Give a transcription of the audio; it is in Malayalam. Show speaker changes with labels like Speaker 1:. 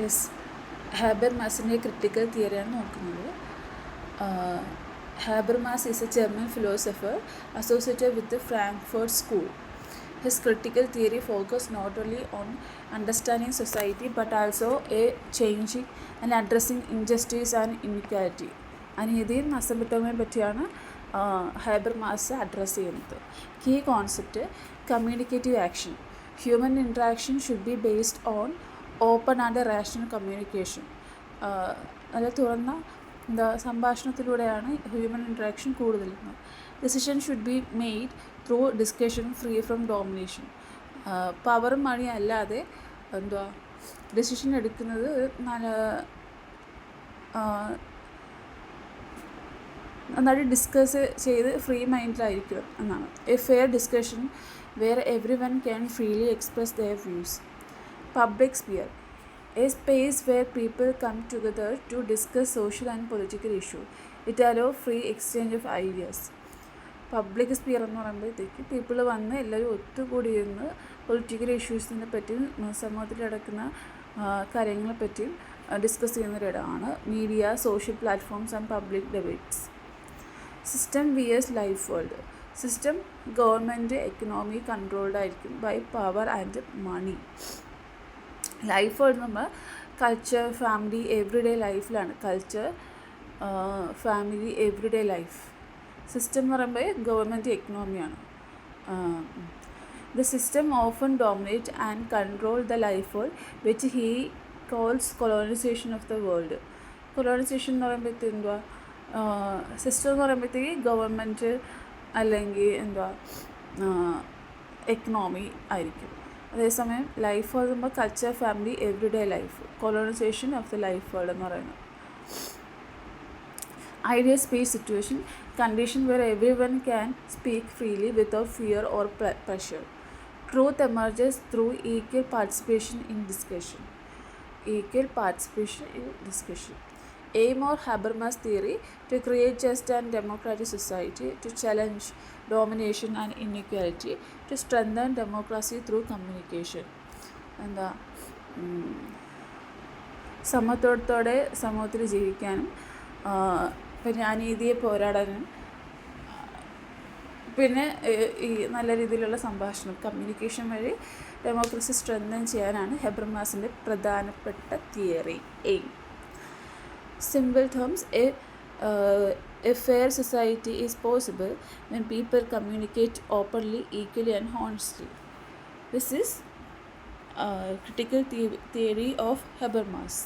Speaker 1: യെസ്, ഹാബർമാസിൻ്റെ ക്രിട്ടിക്കൽ തിയറിയാണ് നോക്കുന്നത്. Habermas is a German philosopher associated with the Frankfurt School. His critical theory focused not only on understanding society but also a changing and addressing injustice and inequality. അനീതിയും അസമത്വവും പറ്റിയാണ് ഹാബർമാസ് അഡ്രസ്സ് ചെയ്യുന്നത്. Key concept communicative action. Human interaction should be based on open and rational communication. നല്ല തുറന്ന സംഭാഷണത്തിലൂടെയാണ് ഹ്യൂമൻ ഇൻട്രാക്ഷൻ കൂടുതൽ. Decision should be made through discussion free from domination. പവറും മണി അല്ലാതെ ഡിസിഷൻ എടുക്കുന്നത് നന്നായിട്ട് ഡിസ്കസ് ചെയ്ത് ഫ്രീ മൈൻഡിലായിരിക്കണം എന്നാണ്. A fair discussion where everyone can freely express their views. Public sphere. A space where people come together to discuss social and political issues. It allows free exchange of ideas. Public sphere എന്ന് പറയുമ്പോഴത്തേക്ക് പീപ്പിൾ വന്ന് എല്ലാവരും ഒത്തുകൂടി ഇരുന്ന് പൊളിറ്റിക്കൽ ഇഷ്യൂസിനെ പറ്റിയും സമൂഹത്തിൽ നടക്കുന്ന കാര്യങ്ങളെപ്പറ്റിയും ഡിസ്കസ് ചെയ്യുന്നൊരിടമാണ്. Media, social platforms and public debates. System versus life world. System government economy controlled ആയിരിക്കും by power and money. Life world നമ്മൾ കൾച്ചർ, ഫാമിലി, എവ്രിഡേ ലൈഫിലാണ്. Culture, family, everyday life. System എന്ന് പറയുമ്പോൾ ഗവൺമെൻറ് എക്കണോമിയാണ്. The system often dominate and control the life world which he calls colonization of the world. Colonization എന്ന് പറയുമ്പോഴത്തേക്ക് സിസ്റ്റം എന്ന് പറയുമ്പോഴത്തേക്ക് ഗവൺമെൻറ് അല്ലെങ്കിൽ എക്കണോമി ആയിരിക്കും. അതേസമയം ലൈഫ് വേൾഡ് പറയുമ്പോൾ culture, family, everyday life. Colonisation of the life world എന്ന് പറയുന്നത്. Ideal speech situation. Condition where everyone can speak freely without fear or pressure. Truth emerges through equal participation in discussion. Equal participation in discussion. Aim of Habermas theory to create just and democratic society, to challenge domination and inequality, to strengthen democracy through communication. സമത്വത്തോടെ സമൂഹത്തിൽ ജീവിക്കാനും പിന്നെ അനീതിയെ പോരാടാനും പിന്നെ ഈ നല്ല രീതിയിലുള്ള സംഭാഷണം, കമ്മ്യൂണിക്കേഷൻ വഴി ഡെമോക്രസി സ്ട്രെങ്തൻ ചെയ്യാനാണ് ഹെബർമാസിൻ്റെ പ്രധാനപ്പെട്ട theory aim. Simple terms, a fair society is possible when people communicate openly, equally and honestly. This is critical theory of Habermas.